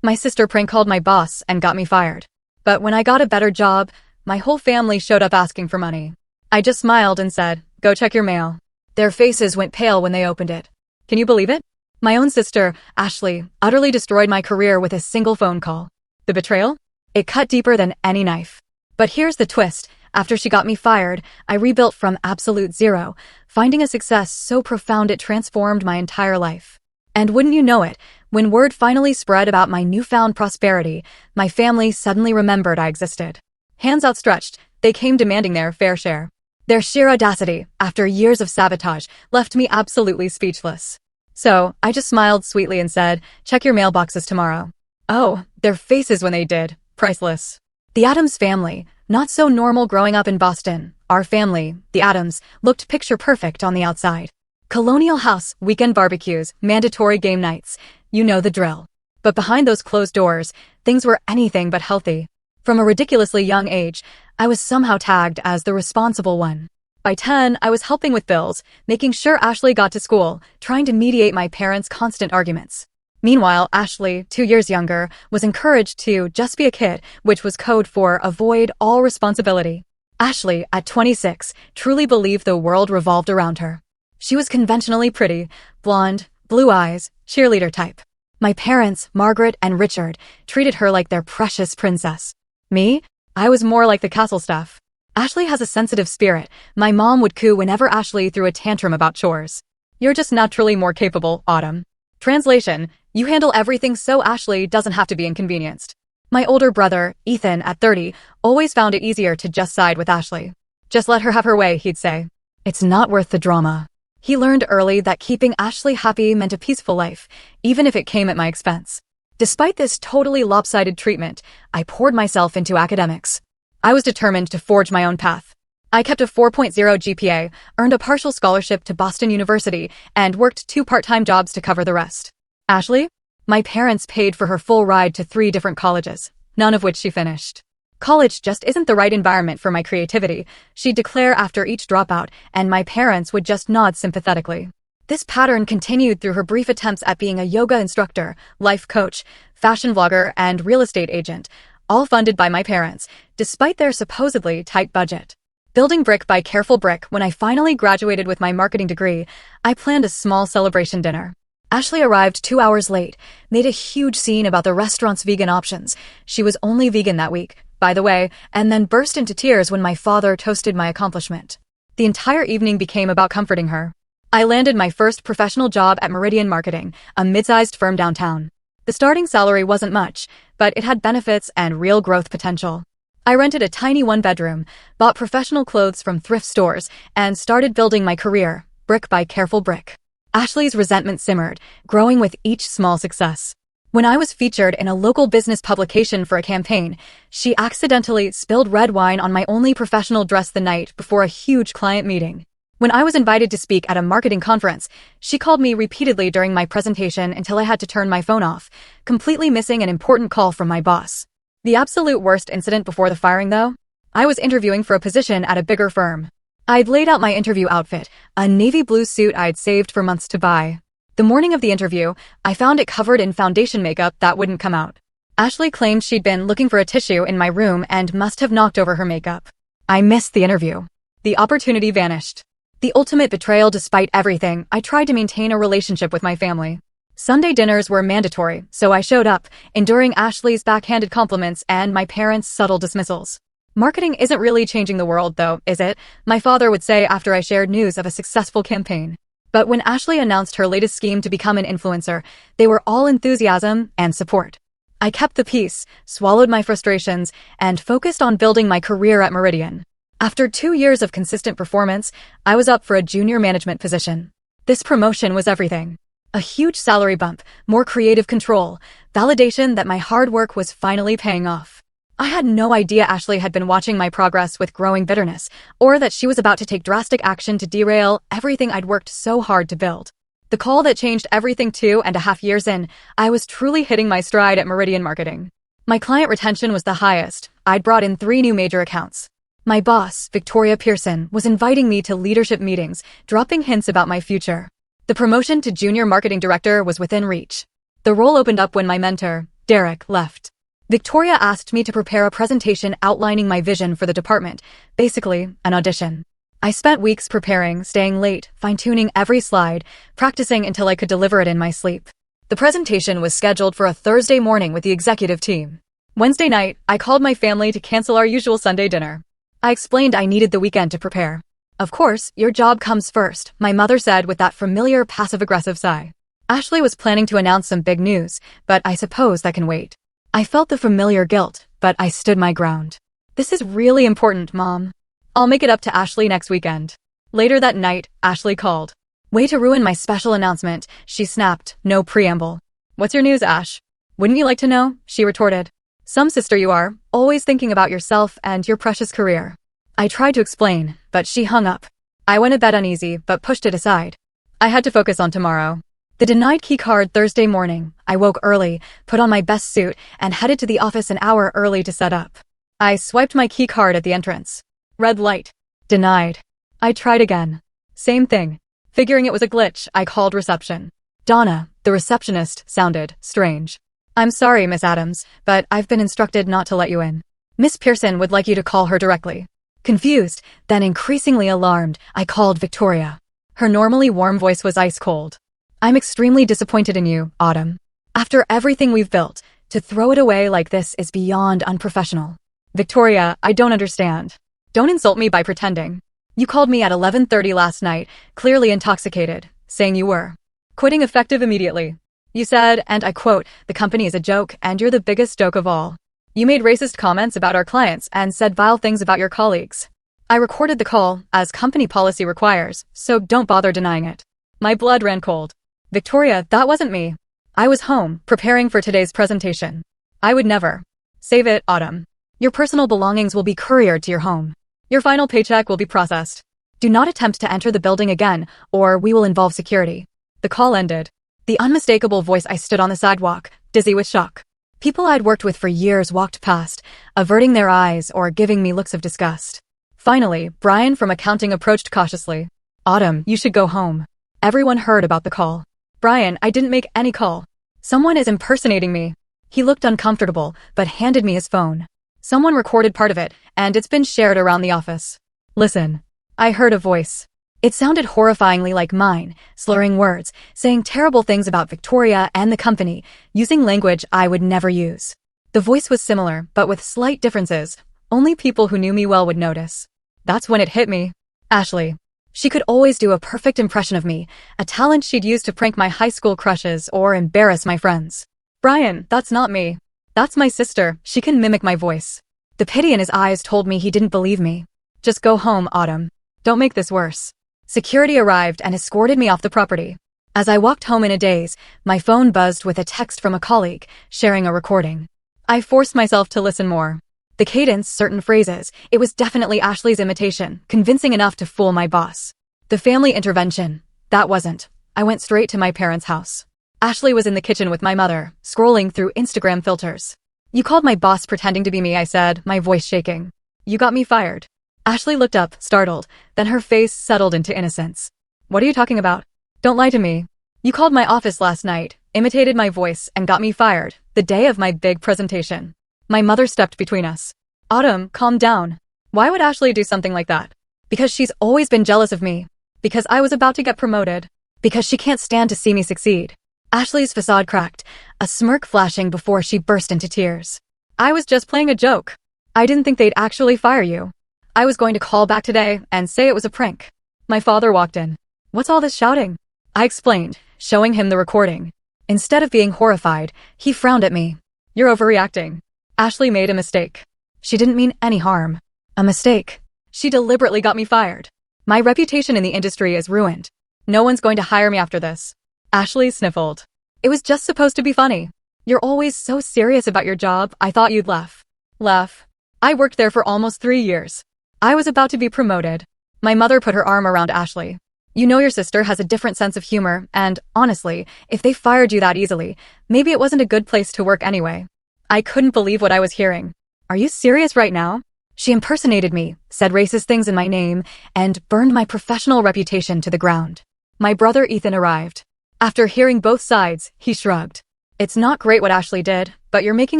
My sister prank called my boss and got me fired. But when I got a better job, my whole family showed up asking for money. I just smiled and said, "Go check your mail." Their faces went pale when they opened it. Can you believe it? My own sister, Ashley, utterly destroyed my career with a single phone call. The betrayal? It cut deeper than any knife. But here's the twist. After she got me fired, I rebuilt from absolute zero, finding a success so profound it transformed my entire life. And wouldn't you know it, when word finally spread about my newfound prosperity, my family suddenly remembered I existed. Hands outstretched, they came demanding their fair share. Their sheer audacity, after years of sabotage, left me absolutely speechless. So, I just smiled sweetly and said, "Check your mailboxes tomorrow." Oh, their faces when they did, priceless. The Addams family, not so normal growing up in Boston. Our family, the Addams, looked picture perfect on the outside. Colonial house, weekend barbecues, mandatory game nights. You know the drill. But behind those closed doors, things were anything but healthy. From a ridiculously young age, I was somehow tagged as the responsible one. By 10, I was helping with bills, making sure Ashley got to school, trying to mediate my parents' constant arguments. Meanwhile, Ashley, 2 years younger, was encouraged to just be a kid, which was code for avoid all responsibility. Ashley, at 26, truly believed the world revolved around her. She was conventionally pretty, blonde, blue eyes, cheerleader type. My parents, Margaret and Richard, treated her like their precious princess. Me? I was more like the castle staff. Ashley has a sensitive spirit. My mom would coo whenever Ashley threw a tantrum about chores. You're just naturally more capable, Autumn. Translation, you handle everything so Ashley doesn't have to be inconvenienced. My older brother, Ethan, at 30, always found it easier to just side with Ashley. Just let her have her way, he'd say. It's not worth the drama. He learned early that keeping Ashley happy meant a peaceful life, even if it came at my expense. Despite this totally lopsided treatment, I poured myself into academics. I was determined to forge my own path. I kept a 4.0 GPA, earned a partial scholarship to Boston University, and worked 2 part-time jobs to cover the rest. Ashley? My parents paid for her full ride to 3 different colleges, none of which she finished. College just isn't the right environment for my creativity, she'd declare after each dropout, and my parents would just nod sympathetically. This pattern continued through her brief attempts at being a yoga instructor, life coach, fashion vlogger, and real estate agent, all funded by my parents, despite their supposedly tight budget. Building brick by careful brick, when I finally graduated with my marketing degree, I planned a small celebration dinner. Ashley arrived 2 hours late, made a huge scene about the restaurant's vegan options. She was only vegan that week, by the way, and then burst into tears when my father toasted my accomplishment. The entire evening became about comforting her. I landed my first professional job at Meridian Marketing, a mid-sized firm downtown. The starting salary wasn't much, but it had benefits and real growth potential. I rented a tiny 1-bedroom, bought professional clothes from thrift stores, and started building my career, brick by careful brick. Ashley's resentment simmered, growing with each small success. When I was featured in a local business publication for a campaign, she accidentally spilled red wine on my only professional dress the night before a huge client meeting. When I was invited to speak at a marketing conference, she called me repeatedly during my presentation until I had to turn my phone off, completely missing an important call from my boss. The absolute worst incident before the firing, though? I was interviewing for a position at a bigger firm. I'd laid out my interview outfit, a navy blue suit I'd saved for months to buy. The morning of the interview, I found it covered in foundation makeup that wouldn't come out. Ashley claimed she'd been looking for a tissue in my room and must have knocked over her makeup. I missed the interview. The opportunity vanished. The ultimate betrayal. Despite everything, I tried to maintain a relationship with my family. Sunday dinners were mandatory, so I showed up, enduring Ashley's backhanded compliments and my parents' subtle dismissals. Marketing isn't really changing the world, though, is it? My father would say after I shared news of a successful campaign. But when Ashley announced her latest scheme to become an influencer, they were all enthusiasm and support. I kept the peace, swallowed my frustrations, and focused on building my career at Meridian. After 2 years of consistent performance, I was up for a junior management position. This promotion was everything. A huge salary bump, more creative control, validation that my hard work was finally paying off. I had no idea Ashley had been watching my progress with growing bitterness, or that she was about to take drastic action to derail everything I'd worked so hard to build. The call that changed everything. 2.5 years in, I was truly hitting my stride at Meridian Marketing. My client retention was the highest. I'd brought in 3 new major accounts. My boss, Victoria Pearson, was inviting me to leadership meetings, dropping hints about my future. The promotion to junior marketing director was within reach. The role opened up when my mentor, Derek left. Victoria asked me to prepare a presentation outlining my vision for the department, basically an audition. I spent weeks preparing, staying late, fine-tuning every slide, practicing until I could deliver it in my sleep. The presentation was scheduled for a Thursday morning with the executive team. Wednesday night, I called my family to cancel our usual Sunday dinner. I explained I needed the weekend to prepare. Of course, your job comes first, my mother said with that familiar passive-aggressive sigh. Ashley was planning to announce some big news, but I suppose that can wait. I felt the familiar guilt, but I stood my ground. This is really important, Mom. I'll make it up to Ashley next weekend. Later that night, Ashley called. Way to ruin my special announcement, she snapped, no preamble. What's your news, Ash? Wouldn't you like to know? She retorted. Some sister you are, always thinking about yourself and your precious career. I tried to explain, but she hung up. I went to bed uneasy, but pushed it aside. I had to focus on tomorrow. The denied key card Thursday morning. I woke early, put on my best suit, and headed to the office an hour early to set up. I swiped my key card at the entrance. Red light. Denied. I tried again. Same thing. Figuring it was a glitch, I called reception. Donna, the receptionist, sounded strange. I'm sorry, Miss Adams, but I've been instructed not to let you in. Miss Pearson would like you to call her directly. Confused, then increasingly alarmed, I called Victoria. Her normally warm voice was ice cold. I'm extremely disappointed in you, Autumn. After everything we've built, to throw it away like this is beyond unprofessional. Victoria, I don't understand. Don't insult me by pretending. You called me at 11:30 last night, clearly intoxicated, saying you were quitting effective immediately. You said, and I quote, the company is a joke and you're the biggest joke of all. You made racist comments about our clients and said vile things about your colleagues. I recorded the call, as company policy requires, so don't bother denying it. My blood ran cold. Victoria, that wasn't me. I was home, preparing for today's presentation. I would never. Save it, Autumn. Your personal belongings will be couriered to your home. Your final paycheck will be processed. Do not attempt to enter the building again, or we will involve security. The call ended. The unmistakable voice. I stood on the sidewalk, dizzy with shock. People I'd worked with for years walked past, averting their eyes or giving me looks of disgust. Finally, Brian from accounting approached cautiously. Autumn, you should go home. Everyone heard about the call. Brian, I didn't make any call. Someone is impersonating me. He looked uncomfortable, but handed me his phone. Someone recorded part of it, and it's been shared around the office. Listen. I heard a voice. It sounded horrifyingly like mine, slurring words, saying terrible things about Victoria and the company, using language I would never use. The voice was similar, but with slight differences. Only people who knew me well would notice. That's when it hit me. Ashley. She could always do a perfect impression of me, a talent she'd use to prank my high school crushes or embarrass my friends. Brian, that's not me. That's my sister, she can mimic my voice. The pity in his eyes told me he didn't believe me. Just go home, Autumn. Don't make this worse. Security arrived and escorted me off the property. As I walked home in a daze, my phone buzzed with a text from a colleague, sharing a recording. I forced myself to listen more. The cadence, certain phrases, it was definitely Ashley's imitation, convincing enough to fool my boss. The family intervention, that wasn't. I went straight to my parents' house. Ashley was in the kitchen with my mother, scrolling through Instagram filters. You called my boss pretending to be me, I said, my voice shaking. You got me fired. Ashley looked up, startled, then her face settled into innocence. What are you talking about? Don't lie to me. You called my office last night, imitated my voice, and got me fired, the day of my big presentation. My mother stepped between us. Autumn, calm down. Why would Ashley do something like that? Because she's always been jealous of me. Because I was about to get promoted. Because she can't stand to see me succeed. Ashley's facade cracked, a smirk flashing before she burst into tears. I was just playing a joke. I didn't think they'd actually fire you. I was going to call back today and say it was a prank. My father walked in. What's all this shouting? I explained, showing him the recording. Instead of being horrified, he frowned at me. You're overreacting. Ashley made a mistake. She didn't mean any harm. A mistake. She deliberately got me fired. My reputation in the industry is ruined. No one's going to hire me after this. Ashley sniffled. It was just supposed to be funny. You're always so serious about your job, I thought you'd laugh. Laugh. I worked there for almost 3 years. I was about to be promoted. My mother put her arm around Ashley. You know your sister has a different sense of humor, and, honestly, if they fired you that easily, maybe it wasn't a good place to work anyway. I couldn't believe what I was hearing. Are you serious right now? She impersonated me, said racist things in my name, and burned my professional reputation to the ground. My brother Ethan arrived. After hearing both sides, he shrugged. It's not great what Ashley did, but you're making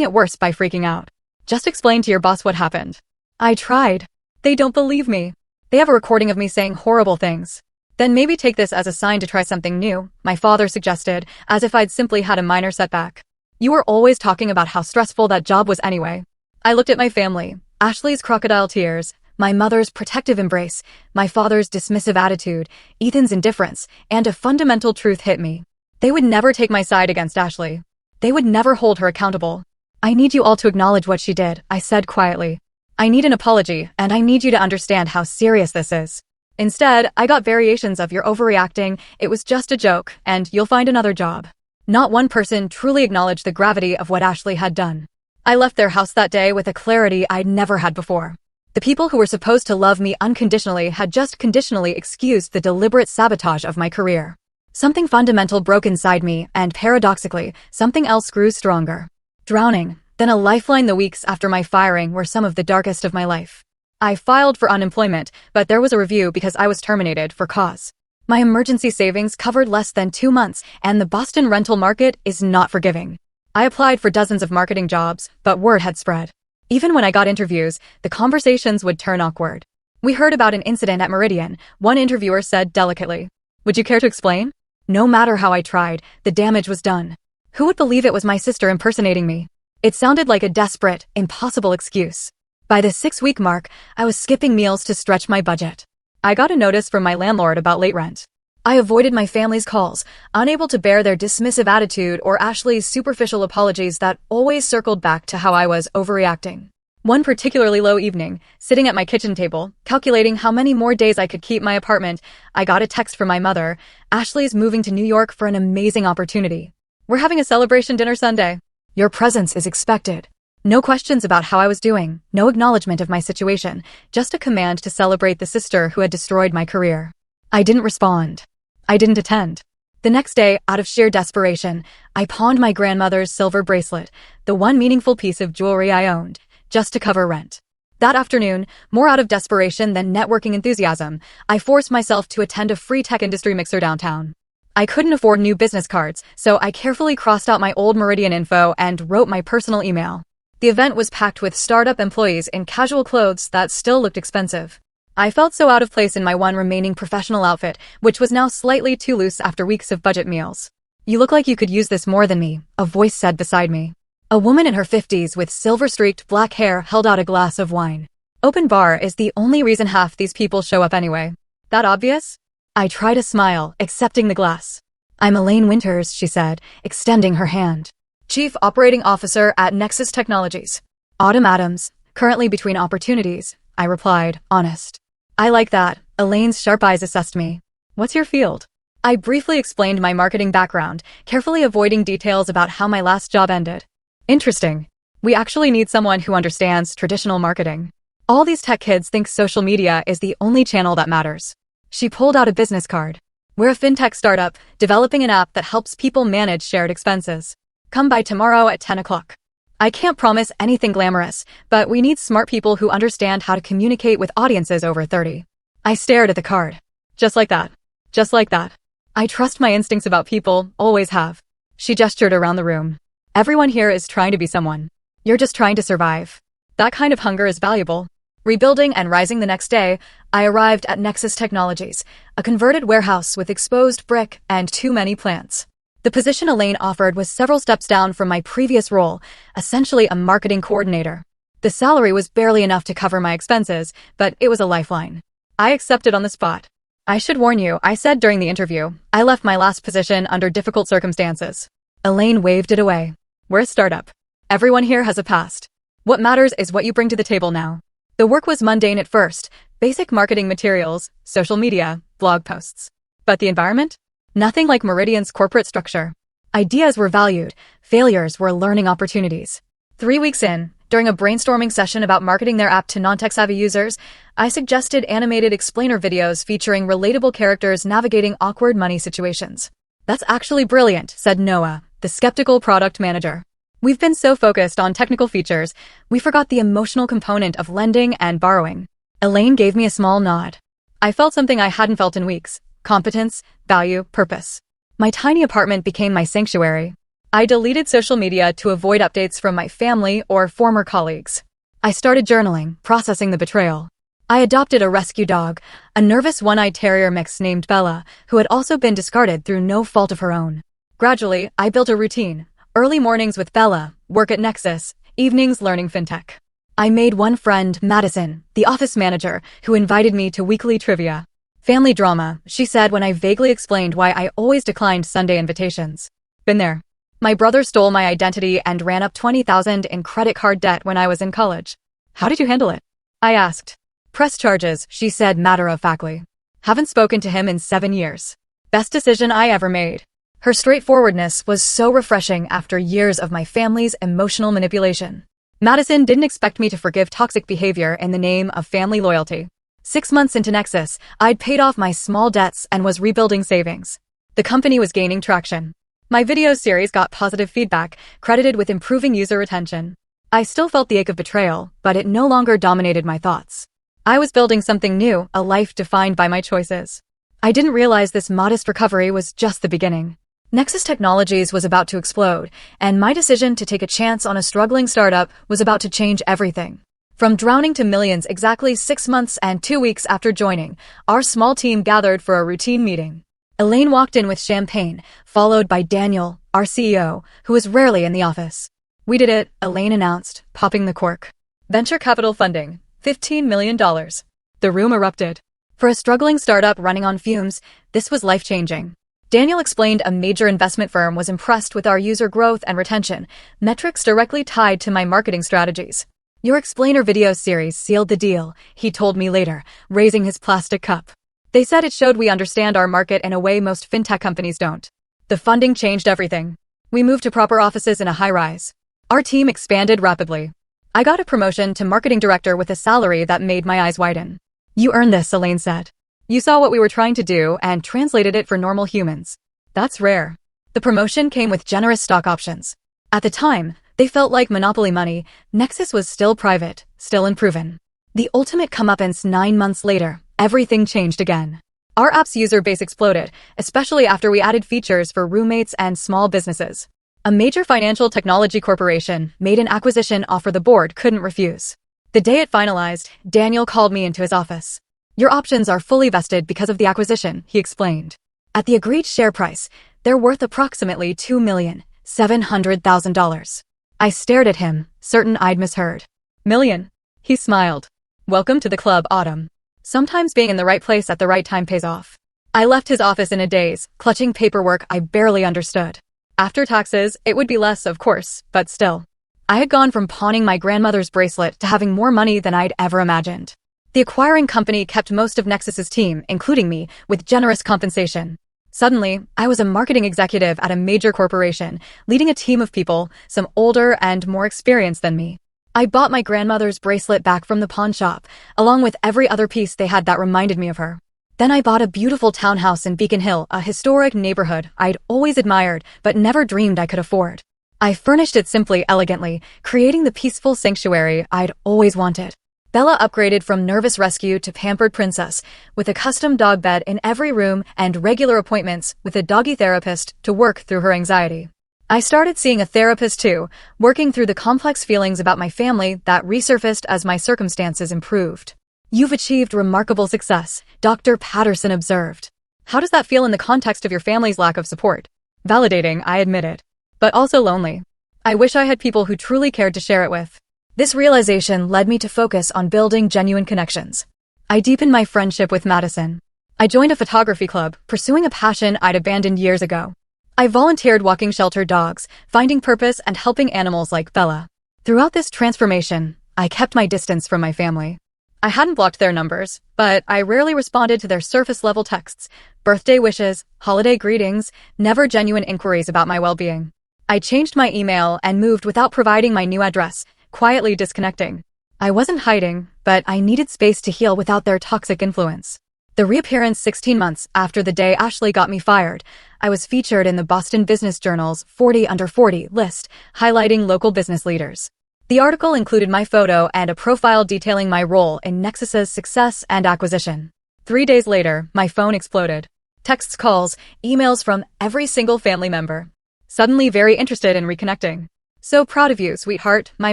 it worse by freaking out. Just explain to your boss what happened. I tried. They don't believe me. They have a recording of me saying horrible things. Then maybe take this as a sign to try something new, my father suggested, as if I'd simply had a minor setback. You were always talking about how stressful that job was anyway. I looked at my family, Ashley's crocodile tears, my mother's protective embrace, my father's dismissive attitude, Ethan's indifference, and a fundamental truth hit me. They would never take my side against Ashley. They would never hold her accountable. I need you all to acknowledge what she did, I said quietly. I need an apology, and I need you to understand how serious this is. Instead, I got variations of "you're overreacting, it was just a joke, and you'll find another job." Not one person truly acknowledged the gravity of what Ashley had done. I left their house that day with a clarity I'd never had before. The people who were supposed to love me unconditionally had just conditionally excused the deliberate sabotage of my career. Something fundamental broke inside me, and paradoxically, something else grew stronger. Drowning, then a lifeline. The weeks after my firing were some of the darkest of my life. I filed for unemployment, but there was a review because I was terminated for cause. My emergency savings covered less than 2 months, and the Boston rental market is not forgiving. I applied for dozens of marketing jobs, but word had spread. Even when I got interviews, the conversations would turn awkward. "We heard about an incident at Meridian," one interviewer said delicately. "Would you care to explain?" No matter how I tried, the damage was done. Who would believe it was my sister impersonating me? It sounded like a desperate, impossible excuse. By the 6-week mark, I was skipping meals to stretch my budget. I got a notice from my landlord about late rent. I avoided my family's calls, unable to bear their dismissive attitude or Ashley's superficial apologies that always circled back to how I was overreacting. One particularly low evening, sitting at my kitchen table, calculating how many more days I could keep my apartment, I got a text from my mother. "Ashley's moving to New York for an amazing opportunity. We're having a celebration dinner Sunday. Your presence is expected." No questions about how I was doing, no acknowledgement of my situation, just a command to celebrate the sister who had destroyed my career. I didn't respond. I didn't attend. The next day, out of sheer desperation, I pawned my grandmother's silver bracelet, the one meaningful piece of jewelry I owned, just to cover rent. That afternoon, more out of desperation than networking enthusiasm, I forced myself to attend a free tech industry mixer downtown. I couldn't afford new business cards, so I carefully crossed out my old Meridian info and wrote my personal email. The event was packed with startup employees in casual clothes that still looked expensive. I felt so out of place in my one remaining professional outfit, which was now slightly too loose after weeks of budget meals. "You look like you could use this more than me," a voice said beside me. A woman in her 50s with silver-streaked black hair held out a glass of wine. "Open bar is the only reason half these people show up anyway. That obvious?" I tried a smile, accepting the glass. "I'm Elaine Winters," she said, extending her hand. "Chief Operating Officer at Nexus Technologies." "Autumn Adams, currently between opportunities," I replied, honest. "I like that," Elaine's sharp eyes assessed me. "What's your field?" I briefly explained my marketing background, carefully avoiding details about how my last job ended. "Interesting. We actually need someone who understands traditional marketing. All these tech kids think social media is the only channel that matters." She pulled out a business card. "We're a fintech startup, developing an app that helps people manage shared expenses. Come by tomorrow at 10 o'clock. I can't promise anything glamorous, but we need smart people who understand how to communicate with audiences over 30. I stared at the card. Just like that. Just like that. I trust my instincts about people, always have. She gestured around the room. "Everyone here is trying to be someone. You're just trying to survive. That kind of hunger is valuable." Rebuilding and rising the next day, I arrived at Nexus Technologies, a converted warehouse with exposed brick and too many plants. The position Elaine offered was several steps down from my previous role, essentially a marketing coordinator. The salary was barely enough to cover my expenses, but it was a lifeline. I accepted on the spot. "I should warn you," I said during the interview, "I left my last position under difficult circumstances." Elaine waved it away. "We're a startup. Everyone here has a past. What matters is what you bring to the table now." The work was mundane at first, basic marketing materials, social media, blog posts. But the environment? Nothing like Meridian's corporate structure. Ideas were valued, failures were learning opportunities. 3 weeks in, during a brainstorming session about marketing their app to non-tech-savvy users, I suggested animated explainer videos featuring relatable characters navigating awkward money situations. "That's actually brilliant," said Noah, the skeptical product manager. "We've been so focused on technical features, we forgot the emotional component of lending and borrowing." Elaine gave me a small nod. I felt something I hadn't felt in weeks. Competence, value, purpose. My tiny apartment became my sanctuary. I deleted social media to avoid updates from my family or former colleagues. I started journaling, processing the betrayal. I adopted a rescue dog, a nervous one-eyed terrier mix named Bella, who had also been discarded through no fault of her own. Gradually, I built a routine. Early mornings with Bella, work at Nexus, evenings learning fintech. I made one friend, Madison, the office manager, who invited me to weekly trivia. Family drama, she said when I vaguely explained why I always declined Sunday invitations. Been there. My brother stole my identity and ran up $20,000 in credit card debt when I was in college. How did you handle it? I asked. Press charges, she said matter-of-factly. Haven't spoken to him in 7 years. Best decision I ever made. Her straightforwardness was so refreshing after years of my family's emotional manipulation. Madison didn't expect me to forgive toxic behavior in the name of family loyalty. 6 months into Nexus, I'd paid off my small debts and was rebuilding savings. The company was gaining traction. My video series got positive feedback, credited with improving user retention. I still felt the ache of betrayal, but it no longer dominated my thoughts. I was building something new, a life defined by my choices. I didn't realize this modest recovery was just the beginning. Nexus Technologies was about to explode, and my decision to take a chance on a struggling startup was about to change everything. From drowning to millions exactly 6 months and 2 weeks after joining, our small team gathered for a routine meeting. Elaine walked in with champagne, followed by Daniel, our CEO, who was rarely in the office. We did it, Elaine announced, popping the cork. Venture capital funding, $15 million. The room erupted. For a struggling startup running on fumes, this was life-changing. Daniel explained a major investment firm was impressed with our user growth and retention, metrics directly tied to my marketing strategies. Your explainer video series sealed the deal, he told me later, raising his plastic cup. They said it showed we understand our market in a way most fintech companies don't. The funding changed everything. We moved to proper offices in a high-rise. Our team expanded rapidly. I got a promotion to marketing director with a salary that made my eyes widen. You earned this, Elaine said. You saw what we were trying to do and translated it for normal humans. That's rare. The promotion came with generous stock options. At the time, they felt like monopoly money. Nexus was still private, still unproven. The ultimate comeuppance 9 months later. Everything changed again. Our app's user base exploded, especially after we added features for roommates and small businesses. A major financial technology corporation made an acquisition offer the board couldn't refuse. The day it finalized, Daniel called me into his office. Your options are fully vested because of the acquisition, he explained. At the agreed share price, they're worth approximately $2,700,000. I stared at him, certain I'd misheard. Million. He smiled. Welcome to the club, Autumn. Sometimes being in the right place at the right time pays off. I left his office in a daze, clutching paperwork I barely understood. After taxes, it would be less, of course, but still. I had gone from pawning my grandmother's bracelet to having more money than I'd ever imagined. The acquiring company kept most of Nexus's team, including me, with generous compensation. Suddenly, I was a marketing executive at a major corporation, leading a team of people, some older and more experienced than me. I bought my grandmother's bracelet back from the pawn shop, along with every other piece they had that reminded me of her. Then I bought a beautiful townhouse in Beacon Hill, a historic neighborhood I'd always admired but never dreamed I could afford. I furnished it simply, elegantly, creating the peaceful sanctuary I'd always wanted. Bella upgraded from nervous rescue to pampered princess, with a custom dog bed in every room and regular appointments with a doggy therapist to work through her anxiety. I started seeing a therapist too, working through the complex feelings about my family that resurfaced as my circumstances improved. You've achieved remarkable success, Dr. Patterson observed. How does that feel in the context of your family's lack of support? Validating, I admitted. But also lonely. I wish I had people who truly cared to share it with. This realization led me to focus on building genuine connections. I deepened my friendship with Madison. I joined a photography club, pursuing a passion I'd abandoned years ago. I volunteered walking shelter dogs, finding purpose and helping animals like Bella. Throughout this transformation, I kept my distance from my family. I hadn't blocked their numbers, but I rarely responded to their surface-level texts, birthday wishes, holiday greetings, never genuine inquiries about my well-being. I changed my email and moved without providing my new address, quietly disconnecting. I wasn't hiding, but I needed space to heal without their toxic influence. The reappearance 16 months after the day Ashley got me fired, I was featured in the Boston Business Journal's 40 Under 40 list, highlighting local business leaders. The article included my photo and a profile detailing my role in Nexus's success and acquisition. 3 days later, my phone exploded. Texts, calls, emails from every single family member. suddenly very interested in reconnecting. So proud of you, sweetheart, my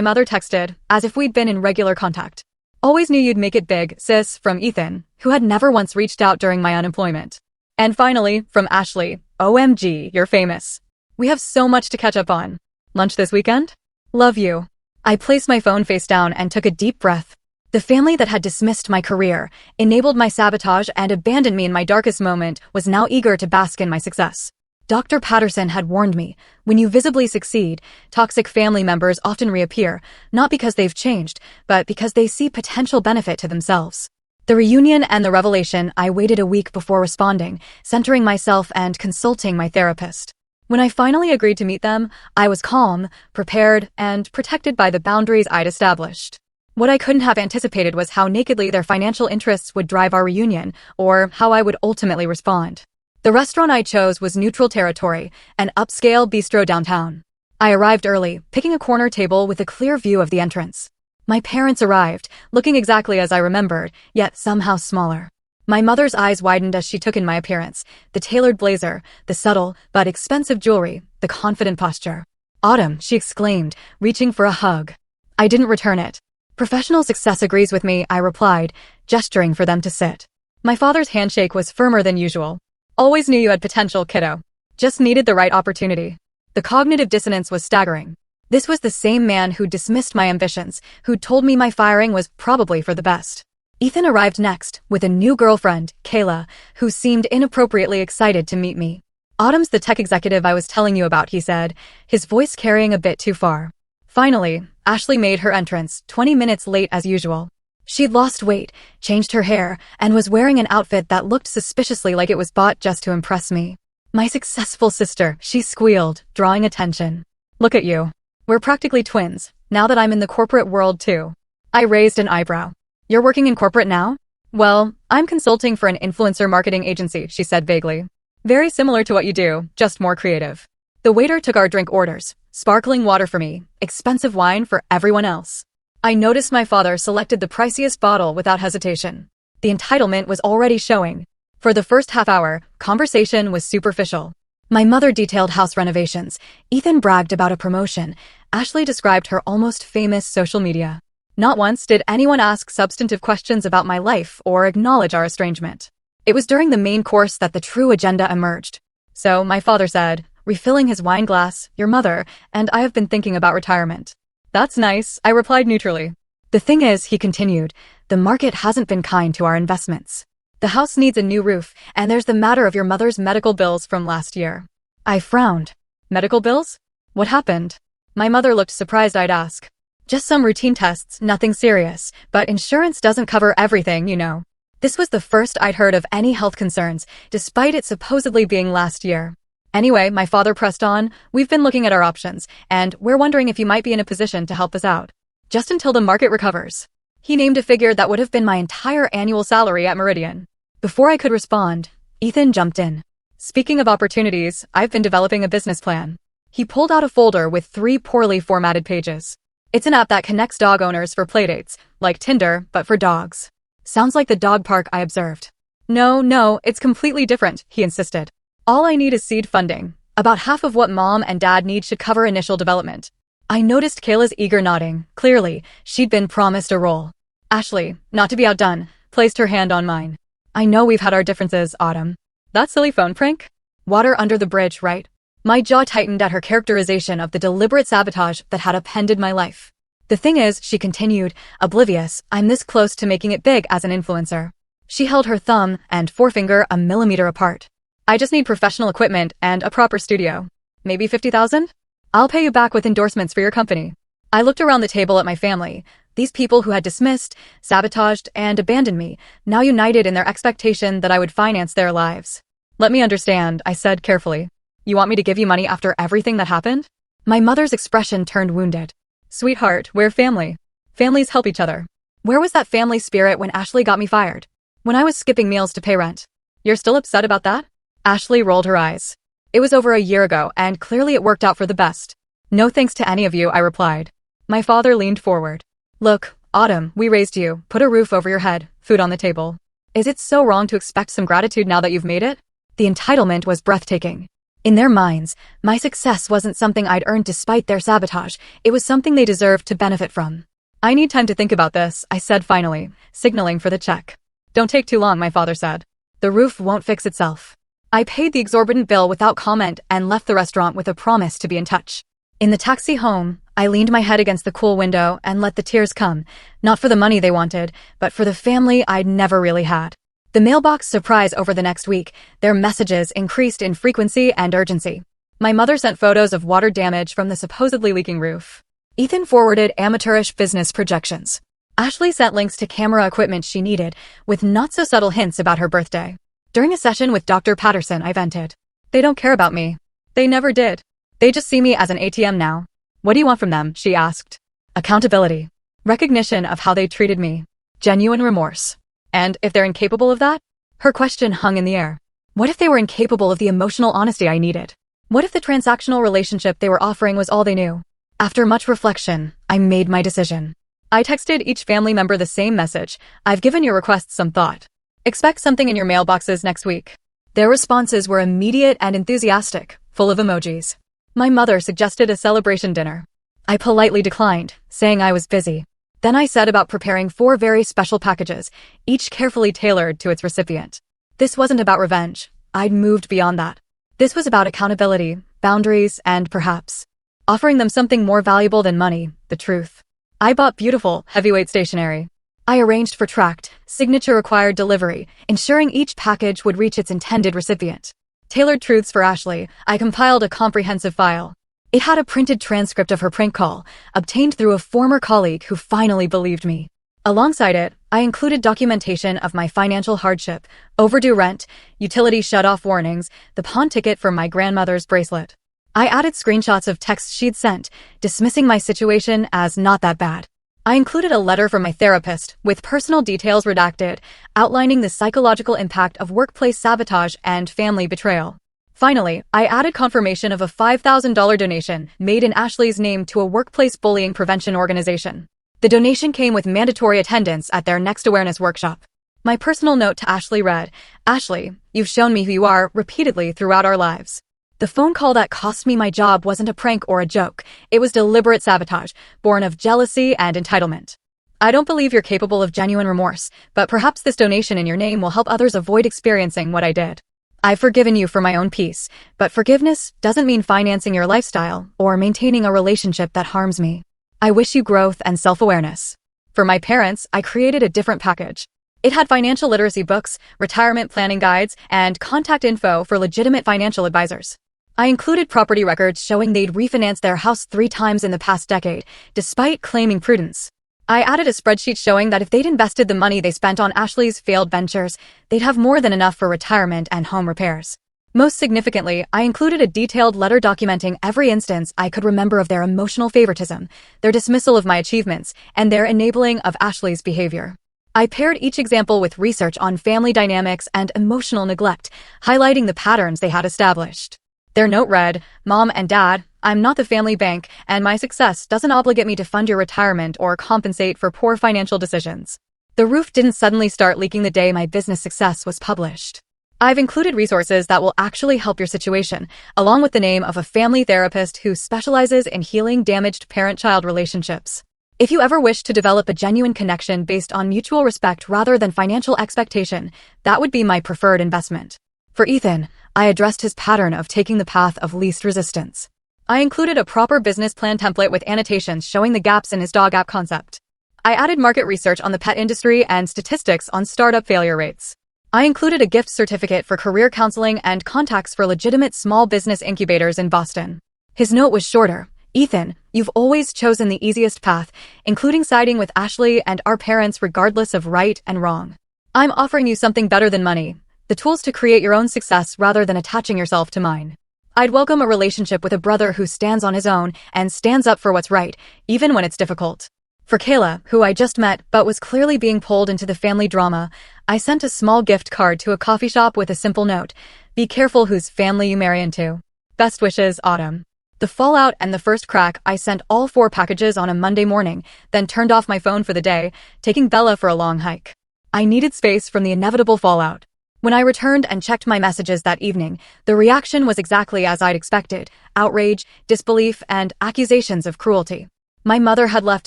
mother texted, as if we'd been in regular contact. Always knew you'd make it big, sis, from Ethan, who had never once reached out during my unemployment. And finally, from Ashley, OMG, you're famous. We have so much to catch up on. Lunch this weekend? Love you. I placed my phone face down and took a deep breath. The family that had dismissed my career, enabled my sabotage, and abandoned me in my darkest moment was now eager to bask in my success. Dr. Patterson had warned me, when you visibly succeed, toxic family members often reappear, not because they've changed, but because they see potential benefit to themselves. The reunion and the revelation, I waited a week before responding, centering myself and consulting my therapist. When I finally agreed to meet them, I was calm, prepared, and protected by the boundaries I'd established. What I couldn't have anticipated was how nakedly their financial interests would drive our reunion, or how I would ultimately respond. The restaurant I chose was neutral territory, an upscale bistro downtown. I arrived early, picking a corner table with a clear view of the entrance. My parents arrived, looking exactly as I remembered, yet somehow smaller. My mother's eyes widened as she took in my appearance, the tailored blazer, the subtle but expensive jewelry, the confident posture. "Autumn," she exclaimed, reaching for a hug. I didn't return it. "Professional success agrees with me," I replied, gesturing for them to sit. My father's handshake was firmer than usual. "Always knew you had potential, kiddo. Just needed the right opportunity." The cognitive dissonance was staggering. This was the same man who dismissed my ambitions, who told me my firing was probably for the best. Ethan arrived next, with a new girlfriend, Kayla, who seemed inappropriately excited to meet me. "Autumn's the tech executive I was telling you about," he said, his voice carrying a bit too far. Finally, Ashley made her entrance, 20 minutes late as usual. She'd lost weight, changed her hair, and was wearing an outfit that looked suspiciously like it was bought just to impress me. "My successful sister," she squealed, drawing attention. "Look at you. We're practically twins, now that I'm in the corporate world too." I raised an eyebrow. "You're working in corporate now?" "Well, I'm consulting for an influencer marketing agency," she said vaguely. "Very similar to what you do, just more creative." The waiter took our drink orders, sparkling water for me, expensive wine for everyone else. I noticed my father selected the priciest bottle without hesitation. The entitlement was already showing. For the first half hour, conversation was superficial. My mother detailed house renovations. Ethan bragged about a promotion. Ashley described her almost famous social media. Not once did anyone ask substantive questions about my life or acknowledge our estrangement. It was during the main course that the true agenda emerged. "So," my father said, refilling his wine glass, "your mother, and I have been thinking about retirement." "That's nice," I replied neutrally. "The thing is," he continued, "the market hasn't been kind to our investments. The house needs a new roof, and there's the matter of your mother's medical bills from last year." I frowned. "Medical bills? What happened?" My mother looked surprised I'd ask. "Just some routine tests, nothing serious, but insurance doesn't cover everything, you know." This was the first I'd heard of any health concerns, despite it supposedly being last year. "Anyway," my father pressed on, "we've been looking at our options, and we're wondering if you might be in a position to help us out. Just until the market recovers." He named a figure that would have been my entire annual salary at Meridian. Before I could respond, Ethan jumped in. "Speaking of opportunities, I've been developing a business plan." He pulled out a folder with 3 poorly formatted pages. "It's an app that connects dog owners for playdates, like Tinder, but for dogs." "Sounds like the dog park," I observed. No, it's completely different," he insisted. "All I need is seed funding. About half of what mom and dad need should cover initial development." I noticed Kayla's eager nodding. Clearly, she'd been promised a role. Ashley, not to be outdone, placed her hand on mine. "I know we've had our differences, Autumn. That silly phone prank? Water under the bridge, right?" My jaw tightened at her characterization of the deliberate sabotage that had upended my life. "The thing is," she continued, oblivious, "I'm this close to making it big as an influencer." She held her thumb and forefinger a millimeter apart. "I just need professional equipment and a proper studio. Maybe 50,000? I'll pay you back with endorsements for your company." I looked around the table at my family. These people who had dismissed, sabotaged, and abandoned me, now united in their expectation that I would finance their lives. "Let me understand," I said carefully. "You want me to give you money after everything that happened?" My mother's expression turned wounded. "Sweetheart, we're family. Families help each other. Where was that family spirit when Ashley got me fired? When I was skipping meals to pay rent? You're still upset about that?" Ashley rolled her eyes. "It was over a year ago, and clearly it worked out for the best." "No thanks to any of you," I replied. My father leaned forward. "Look, Autumn, we raised you, put a roof over your head, food on the table. Is it so wrong to expect some gratitude now that you've made it?" The entitlement was breathtaking. In their minds, my success wasn't something I'd earned despite their sabotage, it was something they deserved to benefit from. I need time to think about this, I said finally, signaling for the check. Don't take too long, my father said. The roof won't fix itself. I paid the exorbitant bill without comment and left the restaurant with a promise to be in touch. In the taxi home, I leaned my head against the cool window and let the tears come, not for the money they wanted, but for the family I'd never really had. The mailbox surprise over the next week, their messages increased in frequency and urgency. My mother sent photos of water damage from the supposedly leaking roof. Ethan forwarded amateurish business projections. Ashley sent links to camera equipment she needed, with not-so-subtle hints about her birthday. During a session with Dr. Patterson, I vented. They don't care about me. They never did. They just see me as an ATM now. What do you want from them? She asked. Accountability. Recognition of how they treated me. Genuine remorse. And if they're incapable of that? Her question hung in the air. What if they were incapable of the emotional honesty I needed? What if the transactional relationship they were offering was all they knew? After much reflection, I made my decision. I texted each family member the same message. I've given your requests some thought. Expect something in your mailboxes next week. Their responses were immediate and enthusiastic, full of emojis. My mother suggested a celebration dinner. I politely declined, saying I was busy. Then I set about preparing 4 very special packages, each carefully tailored to its recipient. This wasn't about revenge. I'd moved beyond that. This was about accountability, boundaries, and perhaps offering them something more valuable than money, the truth. I bought beautiful, heavyweight stationery. I arranged for tracked, signature-required delivery, ensuring each package would reach its intended recipient. Tailored truths for Ashley, I compiled a comprehensive file. It had a printed transcript of her prank call, obtained through a former colleague who finally believed me. Alongside it, I included documentation of my financial hardship, overdue rent, utility shut-off warnings, the pawn ticket for my grandmother's bracelet. I added screenshots of texts she'd sent, dismissing my situation as not that bad. I included a letter from my therapist, with personal details redacted, outlining the psychological impact of workplace sabotage and family betrayal. Finally, I added confirmation of a $5,000 donation made in Ashley's name to a workplace bullying prevention organization. The donation came with mandatory attendance at their next awareness workshop. My personal note to Ashley read, Ashley, you've shown me who you are repeatedly throughout our lives. The phone call that cost me my job wasn't a prank or a joke. It was deliberate sabotage, born of jealousy and entitlement. I don't believe you're capable of genuine remorse, but perhaps this donation in your name will help others avoid experiencing what I did. I've forgiven you for my own peace, but forgiveness doesn't mean financing your lifestyle or maintaining a relationship that harms me. I wish you growth and self-awareness. For my parents, I created a different package. It had financial literacy books, retirement planning guides, and contact info for legitimate financial advisors. I included property records showing they'd refinanced their house 3 times in the past decade, despite claiming prudence. I added a spreadsheet showing that if they'd invested the money they spent on Ashley's failed ventures, they'd have more than enough for retirement and home repairs. Most significantly, I included a detailed letter documenting every instance I could remember of their emotional favoritism, their dismissal of my achievements, and their enabling of Ashley's behavior. I paired each example with research on family dynamics and emotional neglect, highlighting the patterns they had established. Their note read, Mom and Dad, I'm not the family bank, and my success doesn't obligate me to fund your retirement or compensate for poor financial decisions. The roof didn't suddenly start leaking the day my business success was published. I've included resources that will actually help your situation, along with the name of a family therapist who specializes in healing damaged parent-child relationships. If you ever wish to develop a genuine connection based on mutual respect rather than financial expectation, that would be my preferred investment. For Ethan, I addressed his pattern of taking the path of least resistance. I included a proper business plan template with annotations showing the gaps in his dog app concept. I added market research on the pet industry and statistics on startup failure rates. I included a gift certificate for career counseling and contacts for legitimate small business incubators in Boston. His note was shorter. Ethan, you've always chosen the easiest path, including siding with Ashley and our parents regardless of right and wrong. I'm offering you something better than money. The tools to create your own success rather than attaching yourself to mine. I'd welcome a relationship with a brother who stands on his own and stands up for what's right, even when it's difficult. For Kayla, who I just met but was clearly being pulled into the family drama, I sent a small gift card to a coffee shop with a simple note. Be careful whose family you marry into. Best wishes, Autumn. The fallout and the first crack, I sent all 4 packages on a Monday morning, then turned off my phone for the day, taking Bella for a long hike. I needed space from the inevitable fallout. When I returned and checked my messages that evening, the reaction was exactly as I'd expected: outrage, disbelief, and accusations of cruelty. My mother had left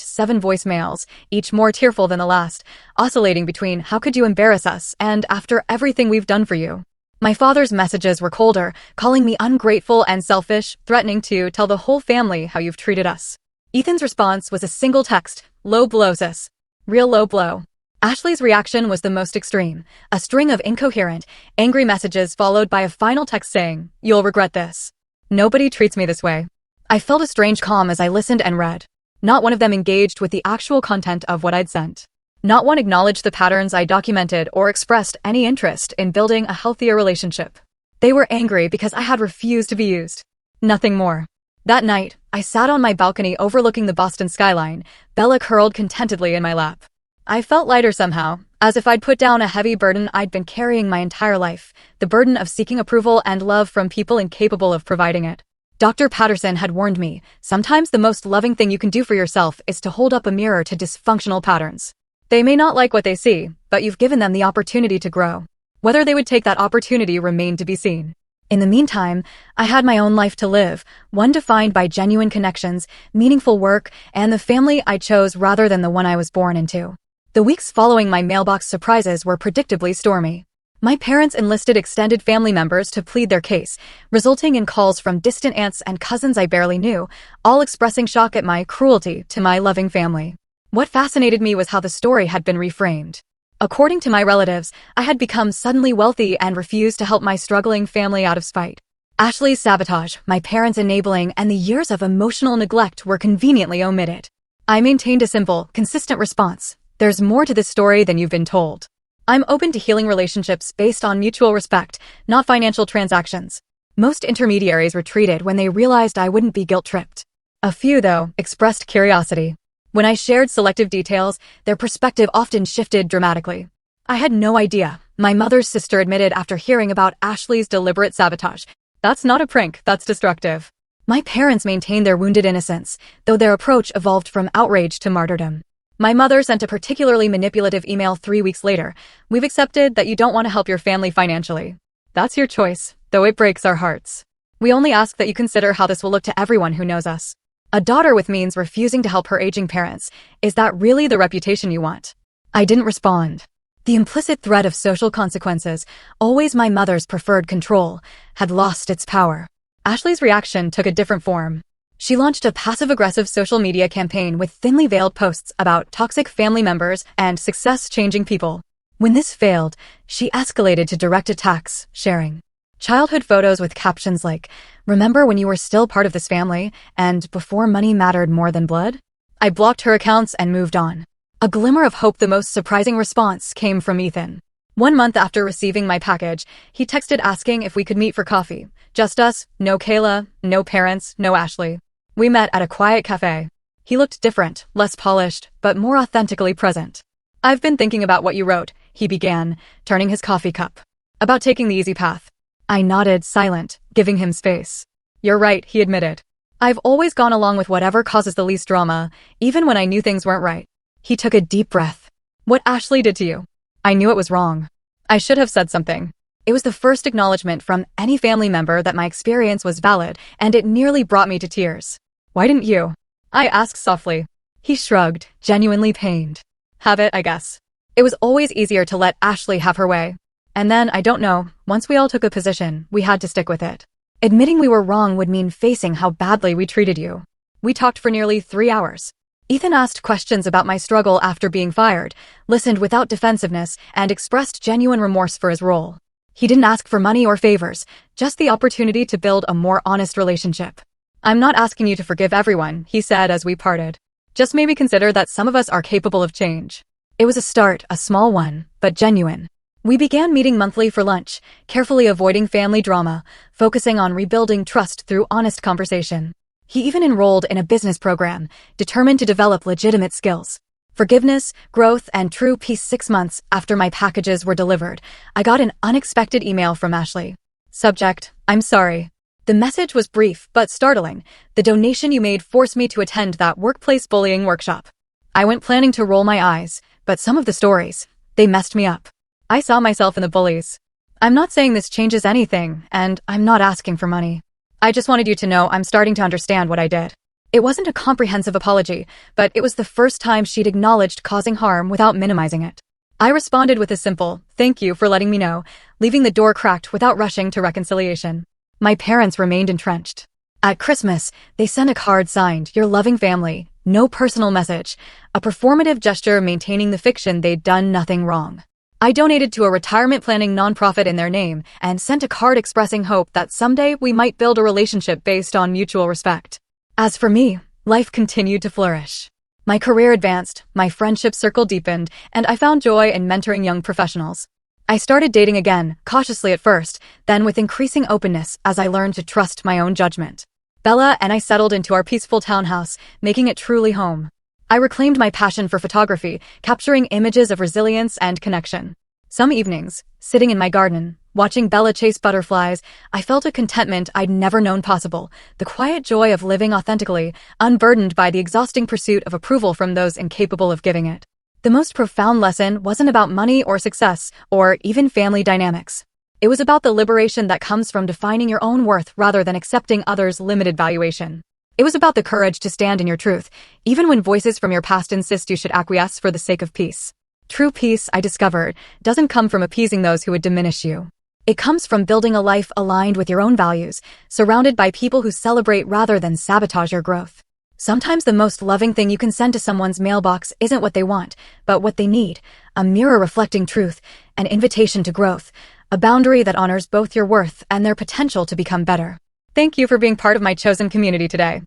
7 voicemails, each more tearful than the last, oscillating between "how could you embarrass us" and "after everything we've done for you." My father's messages were colder, calling me ungrateful and selfish, threatening to "tell the whole family how you've treated us." Ethan's response was a single text: "Low blow, sis. Real low blow." Ashley's reaction was the most extreme: a string of incoherent, angry messages followed by a final text saying, "You'll regret this. Nobody treats me this way." I felt a strange calm as I listened and read. Not one of them engaged with the actual content of what I'd sent. Not one acknowledged the patterns I documented or expressed any interest in building a healthier relationship. They were angry because I had refused to be used. Nothing more. That night, I sat on my balcony overlooking the Boston skyline, Bella curled contentedly in my lap. I felt lighter somehow, as if I'd put down a heavy burden I'd been carrying my entire life, the burden of seeking approval and love from people incapable of providing it. Dr. Patterson had warned me, sometimes the most loving thing you can do for yourself is to hold up a mirror to dysfunctional patterns. They may not like what they see, but you've given them the opportunity to grow. Whether they would take that opportunity remained to be seen. In the meantime, I had my own life to live, one defined by genuine connections, meaningful work, and the family I chose rather than the one I was born into. The weeks following my mailbox surprises were predictably stormy. My parents enlisted extended family members to plead their case, resulting in calls from distant aunts and cousins I barely knew, all expressing shock at my cruelty to my loving family. What fascinated me was how the story had been reframed. According to my relatives, I had become suddenly wealthy and refused to help my struggling family out of spite. Ashley's sabotage, my parents' enabling, and the years of emotional neglect were conveniently omitted. I maintained a simple, consistent response: "There's more to this story than you've been told." I'm open to healing relationships based on mutual respect, not financial transactions. Most intermediaries retreated when they realized I wouldn't be guilt-tripped. A few, though, expressed curiosity. When I shared selective details, their perspective often shifted dramatically. "I had no idea," my mother's sister admitted after hearing about Ashley's deliberate sabotage. "That's not a prank, that's destructive." My parents maintained their wounded innocence, though their approach evolved from outrage to martyrdom. My mother sent a particularly manipulative email 3 weeks later: "We've accepted that you don't want to help your family financially. That's your choice, though it breaks our hearts. We only ask that you consider how this will look to everyone who knows us." A daughter with means refusing to help her aging parents. Is that really the reputation you want? I didn't respond. The implicit threat of social consequences, always my mother's preferred control, had lost its power. Ashley's reaction took a different form. She launched a passive-aggressive social media campaign with thinly veiled posts about toxic family members and success-changing people. When this failed, she escalated to direct attacks, sharing childhood photos with captions like, "Remember when you were still part of this family, and before money mattered more than blood?" I blocked her accounts and moved on. A glimmer of hope. The most surprising response came from Ethan. 1 month after receiving my package, he texted asking if we could meet for coffee. Just us, no Kayla, no parents, no Ashley. We met at a quiet cafe. He looked different, less polished, but more authentically present. "I've been thinking about what you wrote," he began, turning his coffee cup. "About taking the easy path." I nodded, silent, giving him space. "You're right," he admitted. "I've always gone along with whatever causes the least drama, even when I knew things weren't right." He took a deep breath. "What Ashley did to you? I knew it was wrong. I should have said something." It was the first acknowledgement from any family member that my experience was valid, and it nearly brought me to tears. "Why didn't you?" I asked softly. He shrugged, genuinely pained. "Have it, I guess. It was always easier to let Ashley have her way. And then, I don't know, once we all took a position, we had to stick with it. Admitting we were wrong would mean facing how badly we treated you." We talked for nearly 3 hours. Ethan asked questions about my struggle after being fired, listened without defensiveness, and expressed genuine remorse for his role. He didn't ask for money or favors, just the opportunity to build a more honest relationship. "I'm not asking you to forgive everyone," he said as we parted. "Just maybe consider that some of us are capable of change." It was a start, a small one, but genuine. We began meeting monthly for lunch, carefully avoiding family drama, focusing on rebuilding trust through honest conversation. He even enrolled in a business program, determined to develop legitimate skills. Forgiveness, growth, and true peace. 6 months after my packages were delivered, I got an unexpected email from Ashley. Subject: "I'm sorry." The message was brief but startling. "The donation you made forced me to attend that workplace bullying workshop." I went planning to roll my eyes, but some of the stories, they messed me up. I saw myself in the bullies. I'm not saying this changes anything, and I'm not asking for money. I just wanted you to know I'm starting to understand what I did. It wasn't a comprehensive apology, but it was the first time she'd acknowledged causing harm without minimizing it. I responded with a simple, "Thank you for letting me know," leaving the door cracked without rushing to reconciliation. My parents remained entrenched. At Christmas, they sent a card signed, "Your loving family," no personal message, a performative gesture maintaining the fiction they'd done nothing wrong. I donated to a retirement planning nonprofit in their name and sent a card expressing hope that someday we might build a relationship based on mutual respect. As for me, life continued to flourish. My career advanced, my friendship circle deepened, and I found joy in mentoring young professionals. I started dating again, cautiously at first, then with increasing openness as I learned to trust my own judgment. Bella and I settled into our peaceful townhouse, making it truly home. I reclaimed my passion for photography, capturing images of resilience and connection. Some evenings, sitting in my garden, watching Bella chase butterflies, I felt a contentment I'd never known possible, the quiet joy of living authentically, unburdened by the exhausting pursuit of approval from those incapable of giving it. The most profound lesson wasn't about money or success, or even family dynamics. It was about the liberation that comes from defining your own worth rather than accepting others' limited valuation. It was about the courage to stand in your truth, even when voices from your past insist you should acquiesce for the sake of peace. True peace, I discovered, doesn't come from appeasing those who would diminish you. It comes from building a life aligned with your own values, surrounded by people who celebrate rather than sabotage your growth. Sometimes the most loving thing you can send to someone's mailbox isn't what they want, but what they need, a mirror reflecting truth, an invitation to growth, a boundary that honors both your worth and their potential to become better. Thank you for being part of my chosen community today.